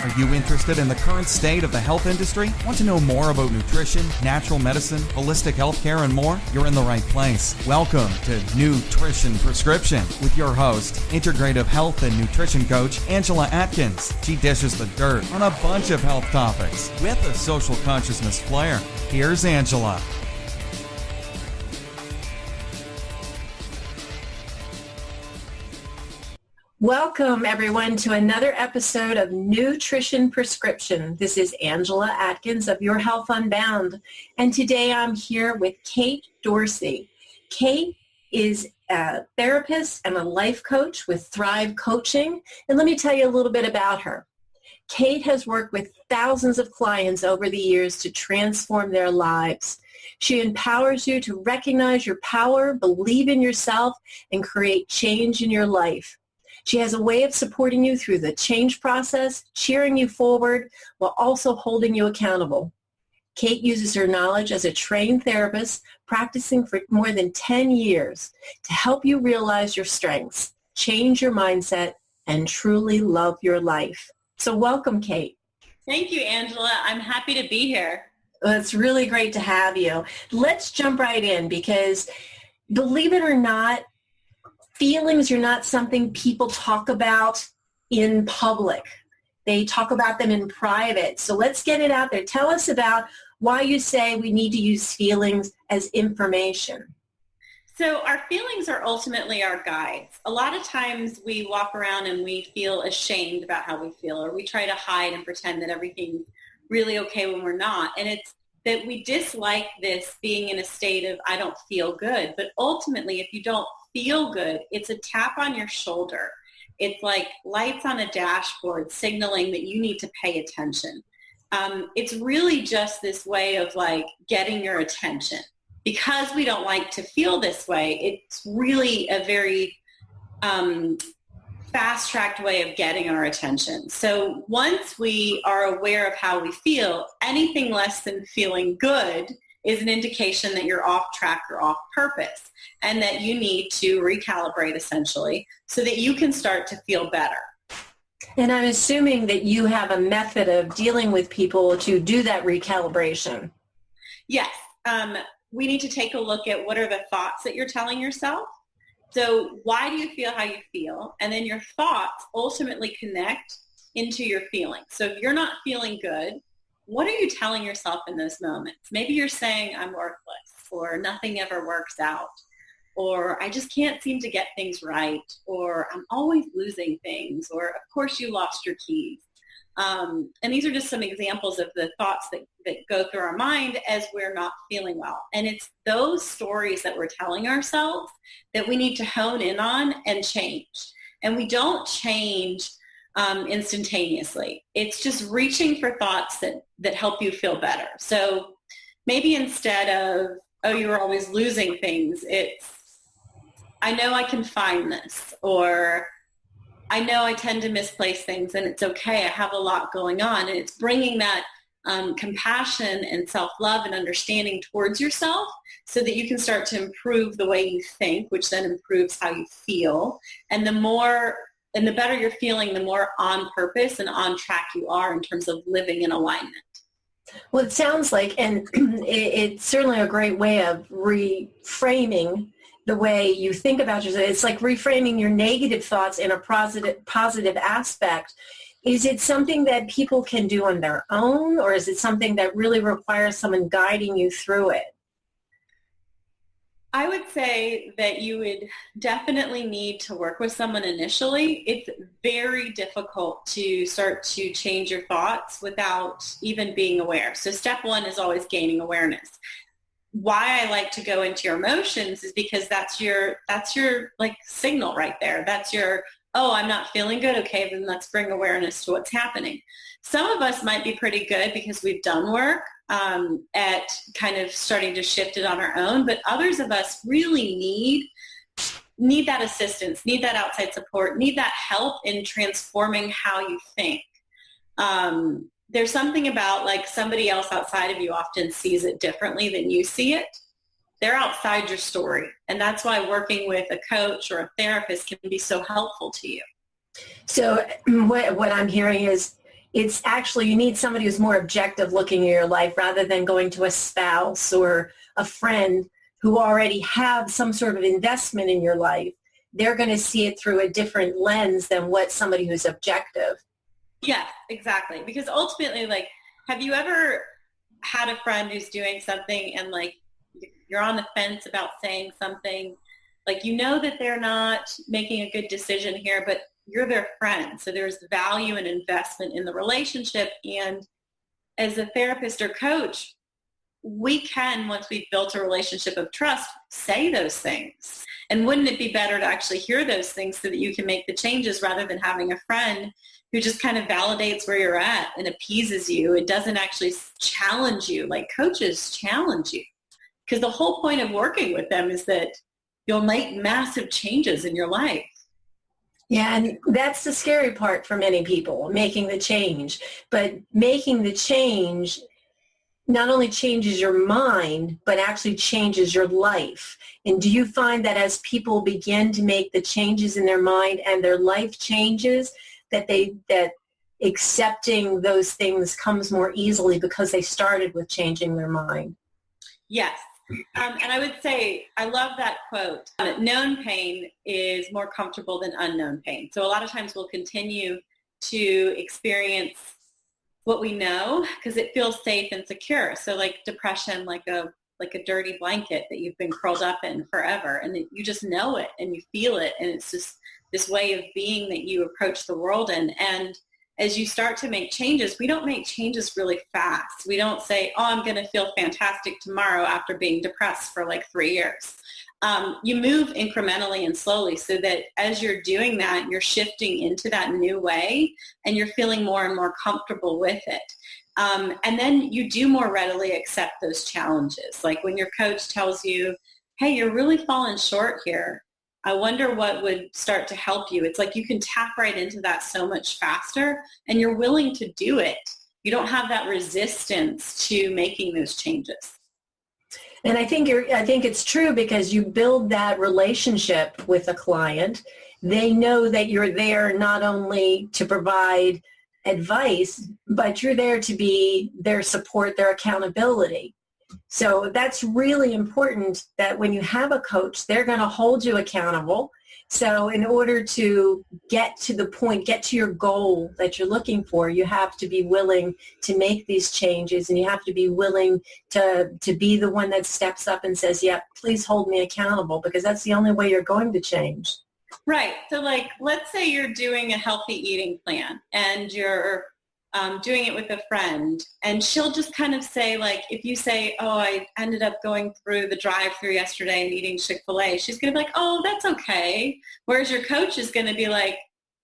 Are you interested in the current state of the health industry? Want to know more about nutrition, natural medicine, holistic healthcare, and more? You're in the right place. Welcome to Nutrition Prescription with your host, integrative health and nutrition coach, Angela Atkins. She dishes the dirt on a bunch of health topics with a social consciousness flair. Here's Angela. Welcome, everyone, to another episode of Nutrition Prescription. This is Angela Atkins of Your Health Unbound, and today I'm here with Kate Dorsey. Kate is a therapist and a life coach with Thrive Coaching, and let me tell you a little bit about her. Kate has worked with thousands of clients over the years to transform their lives. She empowers you to recognize your power, believe in yourself, and create change in your life. She has a way of supporting you through the change process, cheering you forward, while also holding you accountable. Kate uses her knowledge as a trained therapist, practicing for more than 10 years, to help you realize your strengths, change your mindset, and truly love your life. So welcome, Kate. Thank you, Angela. I'm happy to be here. Well, it's really great to have you. Let's jump right in because, believe it or not, feelings are not something people talk about in public. They talk about them in private. So let's get it out there. Tell us about why you say we need to use feelings as information. So our feelings are ultimately our guides. A lot of times we walk around and we feel ashamed about how we feel, or we try to hide and pretend that everything's really okay when we're not. And it's that we dislike this being in a state of I don't feel good. But ultimately, if you don't feel good, it's a tap on your shoulder. It's like lights on a dashboard signaling that you need to pay attention. It's really just this way of like getting your attention. Because we don't like to feel this way, it's really a very fast-tracked way of getting our attention. So once we are aware of how we feel, anything less than feeling good is an indication that you're off track or off purpose and that you need to recalibrate essentially so that you can start to feel better. And I'm assuming that you have a method of dealing with people to do that recalibration. Yes. We need to take a look at what are the thoughts that you're telling yourself. So why do you feel how you feel? And then your thoughts ultimately connect into your feelings. So if you're not feeling good, what are you telling yourself in those moments? Maybe you're saying I'm worthless, or nothing ever works out, or I just can't seem to get things right, or I'm always losing things, or of course you lost your keys. And these are just some examples of the thoughts that go through our mind as we're not feeling well. And it's those stories that we're telling ourselves that we need to hone in on and change. And we don't change instantaneously. It's just reaching for thoughts that help you feel better. So maybe instead of, oh, you're always losing things, it's, I know I can find this, or I know I tend to misplace things and it's okay. I have a lot going on. And it's bringing that compassion and self-love and understanding towards yourself so that you can start to improve the way you think, which then improves how you feel. And the better you're feeling, the more on purpose and on track you are in terms of living in alignment. Well, it sounds like, and it's certainly a great way of reframing the way you think about yourself. It's like reframing your negative thoughts in a positive aspect. Is it something that people can do on their own, or is it something that really requires someone guiding you through it? I would say that you would definitely need to work with someone initially. It's very difficult to start to change your thoughts without even being aware. So step one is always gaining awareness. Why I like to go into your emotions is because that's your like signal right there. That's your, oh, I'm not feeling good. Okay, then let's bring awareness to what's happening. Some of us might be pretty good because we've done work at kind of starting to shift it on our own, but others of us really need that assistance, need that outside support, need that help in transforming how you think. There's something about like somebody else outside of you often sees it differently than you see it. They're outside your story. And that's why working with a coach or a therapist can be so helpful to you. So what I'm hearing is it's actually, you need somebody who's more objective looking at your life rather than going to a spouse or a friend who already have some sort of investment in your life. They're going to see it through a different lens than what somebody who's objective. Yeah, exactly. Because ultimately, like, have you ever had a friend who's doing something and like you're on the fence about saying something, like, you know that they're not making a good decision here, but you're their friend. So there's value and investment in the relationship. And as a therapist or coach, we can, once we've built a relationship of trust, say those things. And wouldn't it be better to actually hear those things so that you can make the changes rather than having a friend who just kind of validates where you're at and appeases you and doesn't actually challenge you? Like, coaches challenge you, because the whole point of working with them is that you'll make massive changes in your life. Yeah, and that's the scary part for many people, making the change. But making the change not only changes your mind, but actually changes your life. And do you find that as people begin to make the changes in their mind and their life changes, that accepting those things comes more easily because they started with changing their mind? Yes. And I would say, I love that quote. Known pain is more comfortable than unknown pain. So a lot of times we'll continue to experience what we know because it feels safe and secure. So like depression, like a dirty blanket that you've been curled up in forever, and you just know it and you feel it, and it's just this way of being that you approach the world in. And as you start to make changes, we don't make changes really fast. We don't say, oh, I'm going to feel fantastic tomorrow after being depressed for like 3 years. You move incrementally and slowly so that as you're doing that, you're shifting into that new way and you're feeling more and more comfortable with it. And then you do more readily accept those challenges. Like when your coach tells you, hey, you're really falling short here. I wonder what would start to help you. It's like you can tap right into that so much faster and you're willing to do it. You don't have that resistance to making those changes. And I think it's true because you build that relationship with a client. They know that you're there not only to provide advice, but you're there to be their support, their accountability. So that's really important, that when you have a coach, they're going to hold you accountable. So in order to get to the point, get to your goal that you're looking for, you have to be willing to make these changes, and you have to be willing to be the one that steps up and says, yeah, please hold me accountable, because that's the only way you're going to change. Right. So like, let's say you're doing a healthy eating plan and you're doing it with a friend, and she'll just kind of say, like, if you say, oh, I ended up going through the drive-thru yesterday and eating Chick-fil-A, she's going to be like, oh, that's okay. Whereas your coach is going to be like,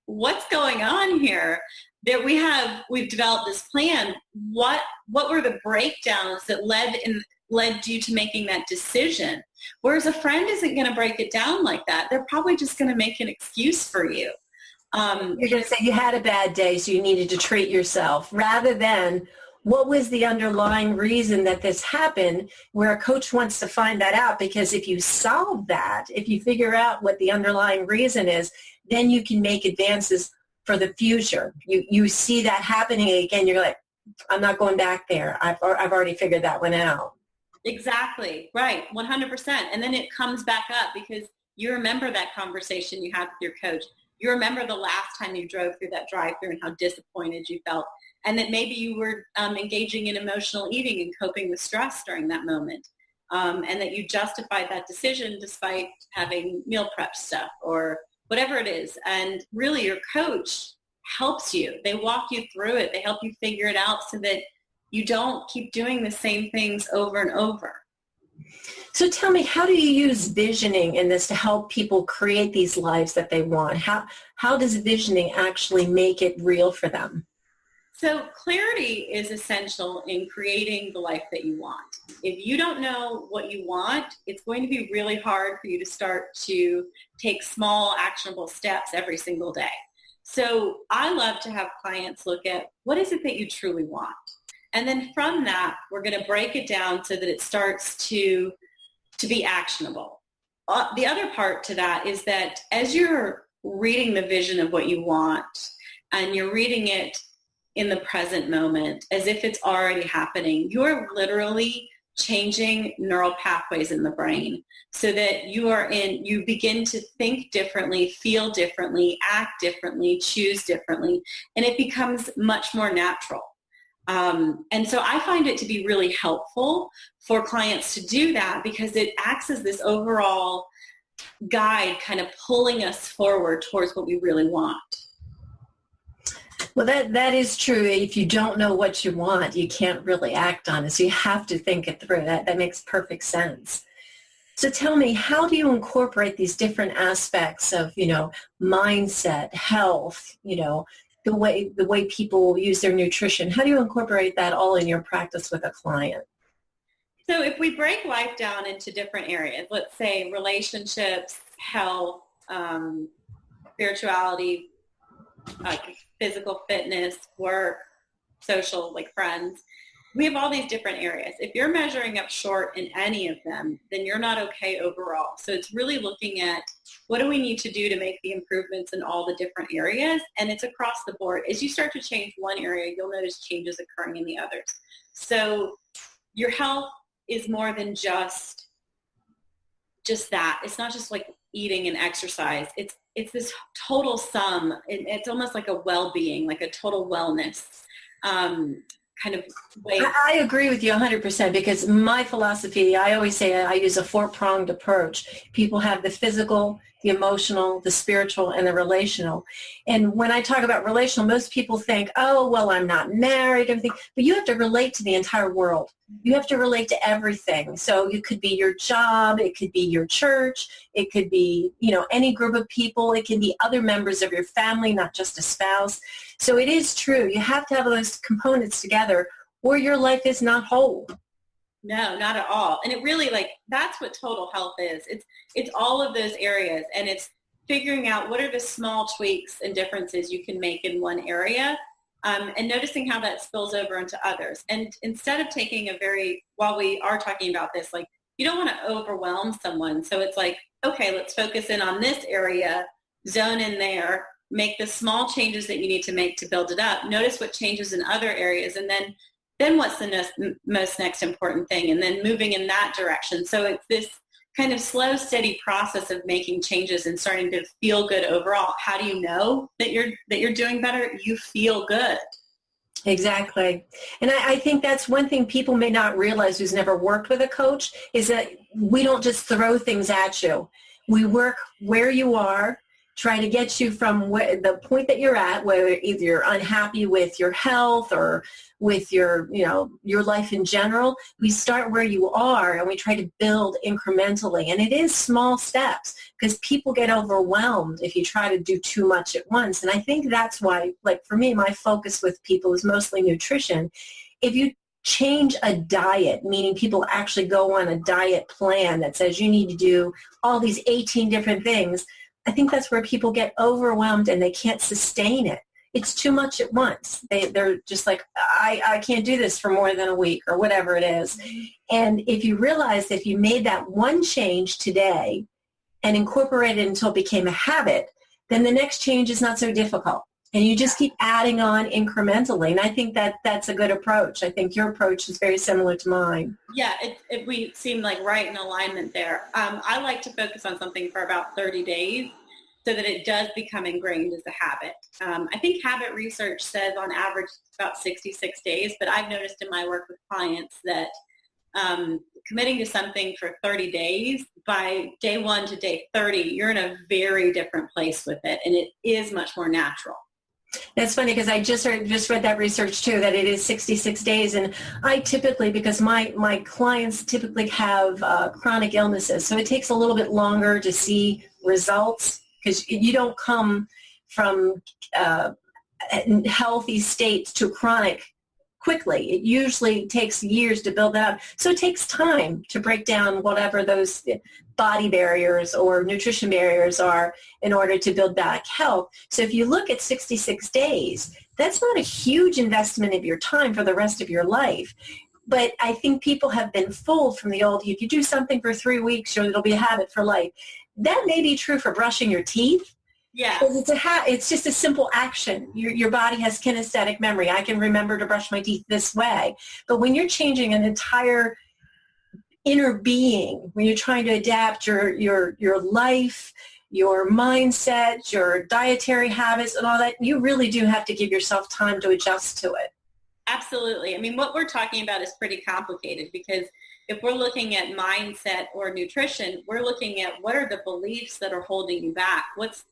what's going on here? That we've developed this plan. What were the breakdowns that led you to making that decision? Whereas a friend isn't going to break it down like that. They're probably just going to make an excuse for you. You're going to say you had a bad day, so you needed to treat yourself, rather than what was the underlying reason that this happened, where a coach wants to find that out. Because if you solve that, if you figure out what the underlying reason is, then you can make advances for the future. You see that happening again, you're like, I'm not going back there. I've already figured that one out. Exactly. Right. 100%. And then it comes back up because you remember that conversation you had with your coach. You remember the last time you drove through that drive-thru and how disappointed you felt, and that maybe you were engaging in emotional eating and coping with stress during that moment, and that you justified that decision despite having meal prep stuff or whatever it is. And really your coach helps you. They walk you through it. They help you figure it out so that you don't keep doing the same things over and over. So tell me, how do you use visioning in this to help people create these lives that they want? How does visioning actually make it real for them? So clarity is essential in creating the life that you want. If you don't know what you want, it's going to be really hard for you to start to take small, actionable steps every single day. So I love to have clients look at, what is it that you truly want? And then from that, we're going to break it down so that it starts to be actionable. The other part to that is that as you're reading the vision of what you want and you're reading it in the present moment as if it's already happening. You're literally changing neural pathways in the brain so that you begin to think differently, feel differently, act differently, choose differently, and it becomes much more natural. And so I find it to be really helpful for clients to do that because it acts as this overall guide kind of pulling us forward towards what we really want. Well, that is true. If you don't know what you want, you can't really act on it. So you have to think it through. That makes perfect sense. So tell me, how do you incorporate these different aspects of, mindset, health, the way people use their nutrition? How do you incorporate that all in your practice with a client? So if we break life down into different areas, let's say relationships, health, spirituality, physical fitness, work, social, like friends, we have all these different areas. If you're measuring up short in any of them, then you're not okay overall. So it's really looking at what do we need to do to make the improvements in all the different areas, and it's across the board. As you start to change one area, you'll notice changes occurring in the others. So your health is more than just that. It's not just like eating and exercise. It's this total sum. It's almost like a well-being, like a total wellness kind of way. I agree with you 100% because my philosophy, I always say I use a four-pronged approach. People have the physical, the emotional, the spiritual, and the relational. And when I talk about relational, most people think, oh, well, I'm not married, everything. But you have to relate to the entire world. You have to relate to everything. So it could be your job, it could be your church, it could be, any group of people, it can be other members of your family, not just a spouse. So it is true. You have to have those components together or your life is not whole. No, not at all. And it really that's what total health is. It's all of those areas, and it's figuring out what are the small tweaks and differences you can make in one area, and noticing how that spills over into others. And instead of taking while we are talking about this, you don't want to overwhelm someone. So it's okay, let's focus in on this area, zone in there, make the small changes that you need to make to build it up. Notice what changes in other areas, and then what's the most next important thing, and then moving in that direction. So it's this kind of slow, steady process of making changes and starting to feel good overall. How do you know that you're doing better? You feel good. Exactly. And I think that's one thing people may not realize who's never worked with a coach is that we don't just throw things at you. We work where you are, try to get you from the point that you're at, whether either you're unhappy with your health or with your life in general. We start where you are and we try to build incrementally. And it is small steps because people get overwhelmed if you try to do too much at once. And I think that's why, for me, my focus with people is mostly nutrition. If you change a diet, meaning people actually go on a diet plan that says you need to do all these 18 different things, I think that's where people get overwhelmed and they can't sustain it. It's too much at once. They're just I can't do this for more than a week or whatever it is. And if you realize that if you made that one change today and incorporated it until it became a habit, then the next change is not so difficult. And you just keep adding on incrementally. And I think that's a good approach. I think your approach is very similar to mine. Yeah, we seem right in alignment there. I like to focus on something for about 30 days so that it does become ingrained as a habit. I think habit research says on average about 66 days, but I've noticed in my work with clients that committing to something for 30 days, by day 1 to day 30, you're in a very different place with it, and it is much more natural. That's funny because I just read that research too, that it is 66 days. And I typically, because my clients typically have chronic illnesses, so it takes a little bit longer to see results because you don't come from healthy states to chronic quickly. It usually takes years to build that up. So it takes time to break down whatever those body barriers or nutrition barriers are in order to build back health. So if you look at 66 days, that's not a huge investment of your time for the rest of your life. But I think people have been fooled from the old, if you do something for 3 weeks, it'll be a habit for life. That may be true for brushing your teeth, Yeah. It's just a simple action. Your body has kinesthetic memory. I can remember to brush my teeth this way. But when you're changing an entire inner being, when you're trying to adapt your life, your mindset, your dietary habits and all that, you really do have to give yourself time to adjust to it. Absolutely. I mean, what we're talking about is pretty complicated because if we're looking at mindset or nutrition, we're looking at what are the beliefs that are holding you back? What's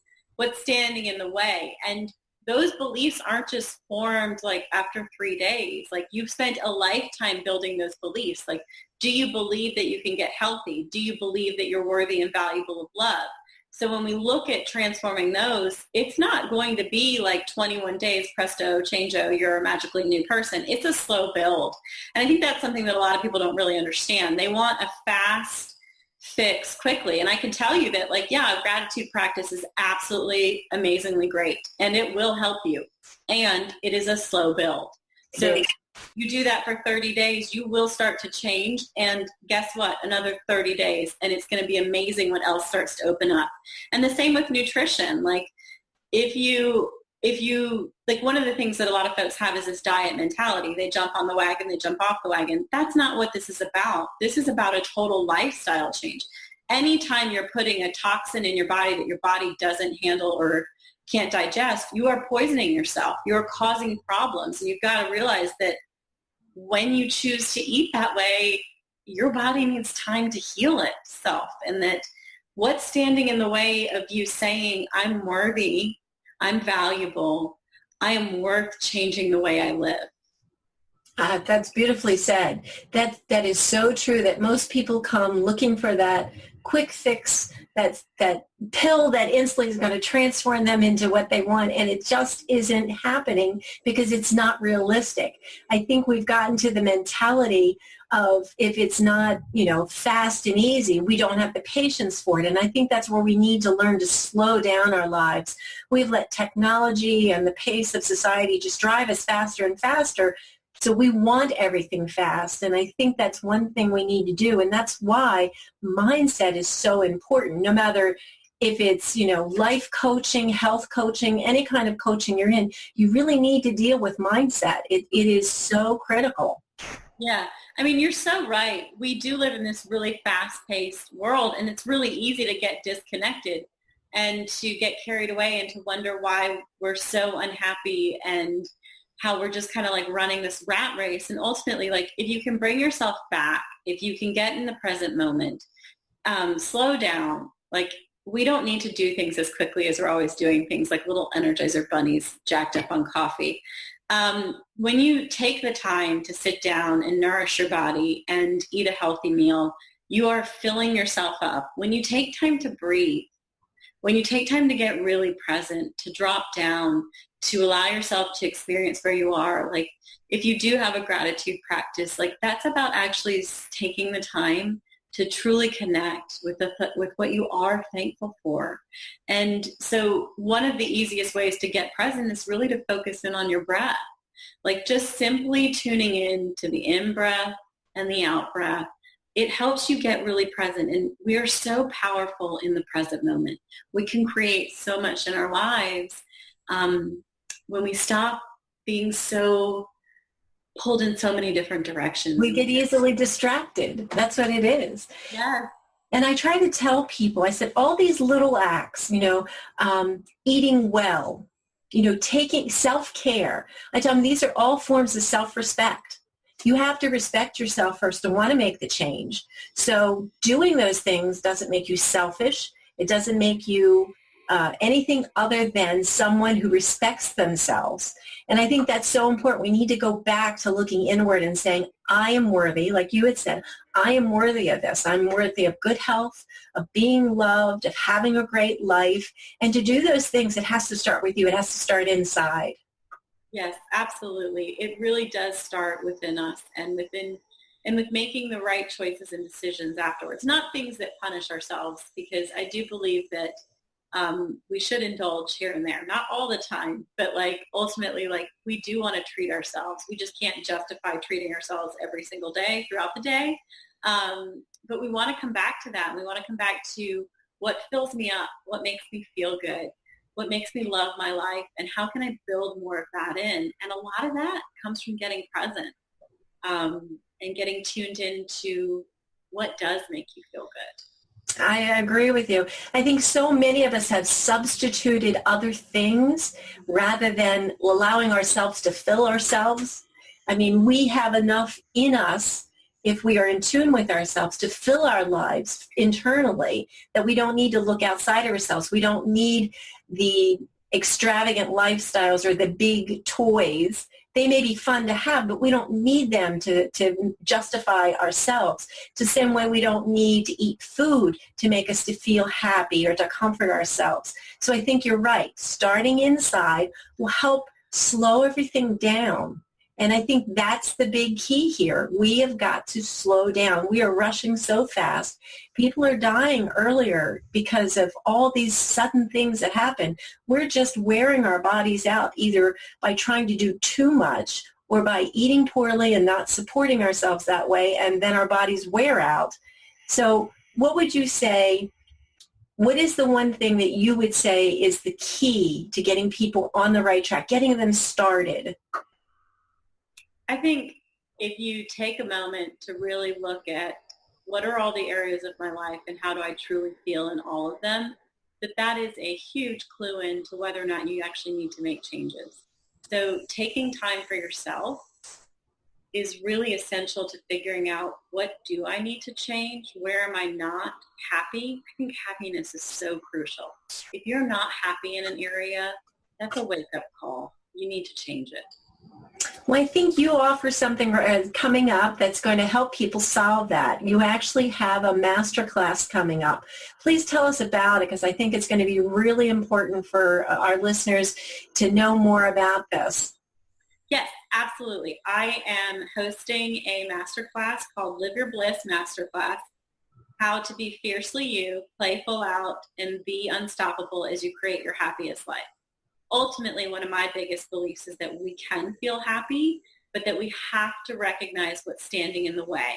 standing in the way? And those beliefs aren't just formed like after 3 days. Like you've spent a lifetime building those beliefs. Like, do you believe that you can get healthy? Do you believe that you're worthy and valuable of love? So when we look at transforming those, it's not going to be like 21 days, presto, changeo, you're a magically new person. It's a slow build. And I think that's something that a lot of people don't really understand. They want a fast fix quickly. And I can tell you that a gratitude practice is absolutely amazingly great and it will help you. And it is a slow build. So you do that for 30 days, you will start to change. And guess what? Another 30 days and it's going to be amazing what else starts to open up. And the same with nutrition. Like if you one of the things that a lot of folks have is this diet mentality. They jump on the wagon, they jump off the wagon. That's not what this is about. This is about a total lifestyle change. Anytime you're putting a toxin in your body that your body doesn't handle or can't digest, you are poisoning yourself. You're causing problems. And you've got to realize that when you choose to eat that way, your body needs time to heal itself. And that what's standing in the way of you saying, I'm worthy, I'm valuable, I am worth changing the way I live. That's beautifully said. That is so true that most people come looking for that quick fix, that pill that instantly is going to transform them into what they want, and it just isn't happening because it's not realistic. I think we've gotten to the mentality of if it's not, fast and easy, we don't have the patience for it. And I think that's where we need to learn to slow down our lives. We've let technology and the pace of society just drive us faster and faster. So we want everything fast. And I think that's one thing we need to do. And that's why mindset is so important. No matter if it's, life coaching, health coaching, any kind of coaching you're in, you really need to deal with mindset. It is so critical. Yeah. I mean, you're so right. We do live in this really fast-paced world, and it's really easy to get disconnected and to get carried away and to wonder why we're so unhappy and how we're just kind of like running this rat race. And ultimately, if you can bring yourself back, if you can get in the present moment, slow down. We don't need to do things as quickly as we're always doing things, like little Energizer bunnies jacked up on coffee. When you take the time to sit down and nourish your body and eat a healthy meal, you are filling yourself up. When you take time to breathe, when you take time to get really present, to drop down, to allow yourself to experience where you are, if you do have a gratitude practice, that's about actually taking the time to truly connect with what you are thankful for. And so one of the easiest ways to get present is really to focus in on your breath. Just simply tuning in to the in-breath and the out-breath. It helps you get really present. And we are so powerful in the present moment. We can create so much in our lives when we stop being so pulled in so many different directions. We get easily distracted. That's what it is. Yeah. And I try to tell people, I said, all these little acts, eating well, taking self-care. I tell them these are all forms of self-respect. You have to respect yourself first to want to make the change. So doing those things doesn't make you selfish. It doesn't make you anything other than someone who respects themselves. And I think that's so important. We need to go back to looking inward and saying, I am worthy, like you had said, I am worthy of this. I'm worthy of good health, of being loved, of having a great life. And to do those things, it has to start with you. It has to start inside. Yes, absolutely. It really does start within us and with making the right choices and decisions afterwards, not things that punish ourselves, because I do believe that we should indulge here and there, not all the time, but ultimately, we do want to treat ourselves. We just can't justify treating ourselves every single day throughout the day. But we want to come back to that. We want to come back to what fills me up, what makes me feel good, what makes me love my life, and how can I build more of that in? And a lot of that comes from getting present and getting tuned into what does make you feel good. I agree with you. I think so many of us have substituted other things rather than allowing ourselves to fill ourselves. I mean, we have enough in us, if we are in tune with ourselves, to fill our lives internally, that we don't need to look outside of ourselves. We don't need the extravagant lifestyles or the big toys. They may be fun to have, but we don't need them to justify ourselves. It's the same way we don't need to eat food to make us to feel happy or to comfort ourselves. So I think you're right. Starting inside will help slow everything down. And I think that's the big key here. We have got to slow down. We are rushing so fast. People are dying earlier because of all these sudden things that happen. We're just wearing our bodies out either by trying to do too much or by eating poorly and not supporting ourselves that way, and then our bodies wear out. So what would you say, what is the one thing that you would say is the key to getting people on the right track, getting them started? I think if you take a moment to really look at what are all the areas of my life and how do I truly feel in all of them, that is a huge clue into whether or not you actually need to make changes. So taking time for yourself is really essential to figuring out, what do I need to change? Where am I not happy? I think happiness is so crucial. If you're not happy in an area, that's a wake-up call. You need to change it. Well, I think you offer something coming up that's going to help people solve that. You actually have a masterclass coming up. Please tell us about it, because I think it's going to be really important for our listeners to know more about this. Yes, absolutely. I am hosting a masterclass called Live Your Bliss Masterclass, How to Be Fiercely You, Play Full Out, and Be Unstoppable as you create your happiest life. Ultimately, one of my biggest beliefs is that we can feel happy, but that we have to recognize what's standing in the way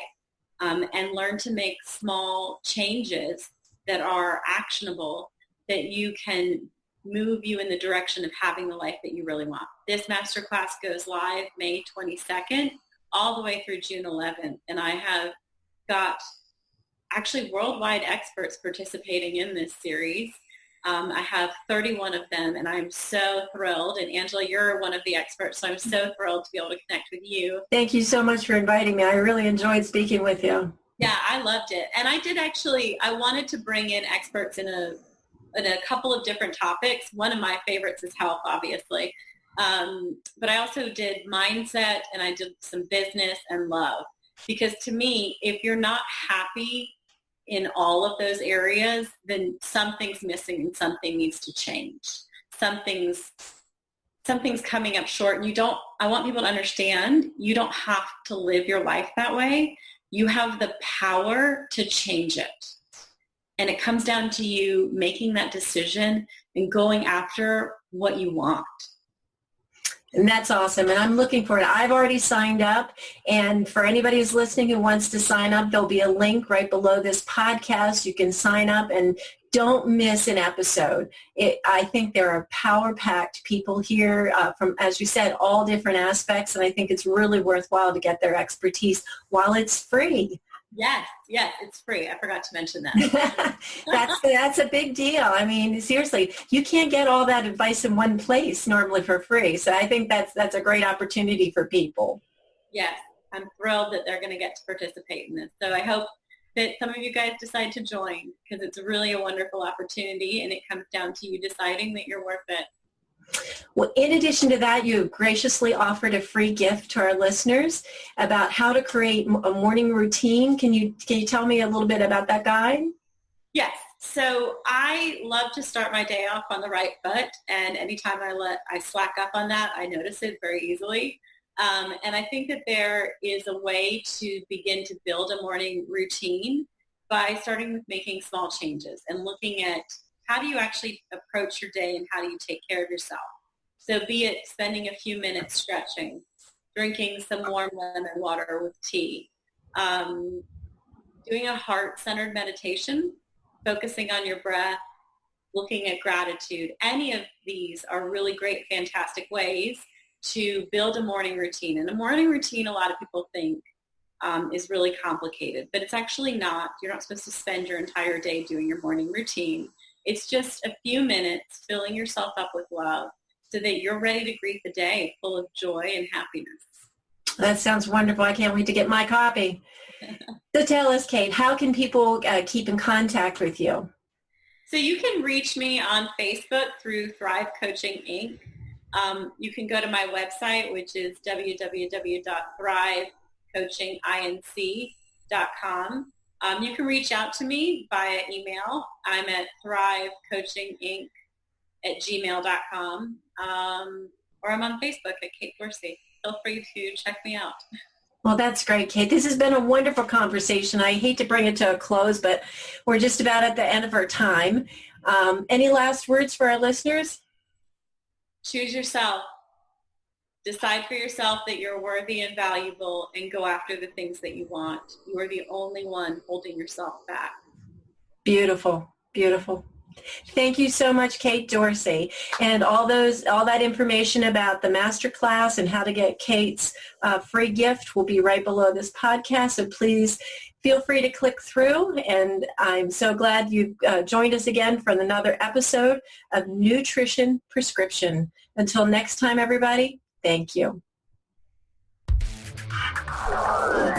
and learn to make small changes that are actionable, that you can move you in the direction of having the life that you really want. This masterclass goes live May 22nd all the way through June 11th, and I have got actually worldwide experts participating in this series. I have 31 of them, and I'm so thrilled. And Angela, you're one of the experts, so I'm so thrilled to be able to connect with you. Thank you so much for inviting me. I really enjoyed speaking with you. Yeah, I loved it. And I wanted to bring in experts in a couple of different topics. One of my favorites is health, obviously. But I also did mindset, and I did some business and love. Because to me, if you're not happy in all of those areas, then something's missing and something needs to change. Something's coming up short. And I want people to understand, you don't have to live your life that way. You have the power to change it. And it comes down to you making that decision and going after what you want. And that's awesome. And I'm looking forward. I've already signed up. And for anybody who's listening who wants to sign up, there'll be a link right below this podcast. You can sign up and don't miss an episode. I think there are power-packed people here from, as you said, all different aspects. And I think it's really worthwhile to get their expertise while it's free. Yes, it's free. I forgot to mention that. That's a big deal. I mean, seriously, you can't get all that advice in one place normally for free. So I think that's a great opportunity for people. Yes, I'm thrilled that they're going to get to participate in this. So I hope that some of you guys decide to join, because it's really a wonderful opportunity, and it comes down to you deciding that you're worth it. Well, in addition to that, you graciously offered a free gift to our listeners about how to create a morning routine. Can you tell me a little bit about that guide? Yes. So I love to start my day off on the right foot, and anytime I slack up on that, I notice it very easily. And I think that there is a way to begin to build a morning routine by starting with making small changes and looking at how do you actually approach your day and how do you take care of yourself. So be it spending a few minutes stretching, drinking some warm lemon water with tea, doing a heart-centered meditation, focusing on your breath, looking at gratitude. Any of these are really great, fantastic ways to build a morning routine. And a morning routine, a lot of people think is really complicated, but it's actually not. You're not supposed to spend your entire day doing your morning routine. It's just a few minutes filling yourself up with love so that you're ready to greet the day full of joy and happiness. That sounds wonderful. I can't wait to get my copy. So tell us, Kate, how can people keep in contact with you? So you can reach me on Facebook through Thrive Coaching, Inc. You can go to my website, which is www.thrivecoachinginc.com. You can reach out to me via email. I'm at thrivecoachinginc@gmail.com. Or I'm on Facebook at Kate Dorsey. Feel free to check me out. Well, that's great, Kate. This has been a wonderful conversation. I hate to bring it to a close, but we're just about at the end of our time. Any last words for our listeners? Choose yourself. Decide for yourself that you're worthy and valuable, and go after the things that you want. You are the only one holding yourself back. Beautiful, beautiful. Thank you so much, Kate Dorsey. And all that information about the masterclass and how to get Kate's free gift will be right below this podcast. So please feel free to click through. And I'm so glad you joined us again for another episode of Nutrition Prescription. Until next time, everybody, thank you.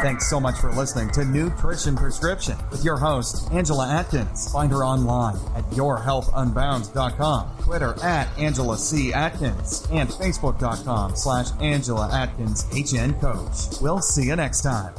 Thanks so much for listening to Nutrition Prescription with your host, Angela Atkins. Find her online at yourhealthunbound.com, Twitter at Angela C. Atkins, and Facebook.com/Angela Atkins HN Coach. We'll see you next time.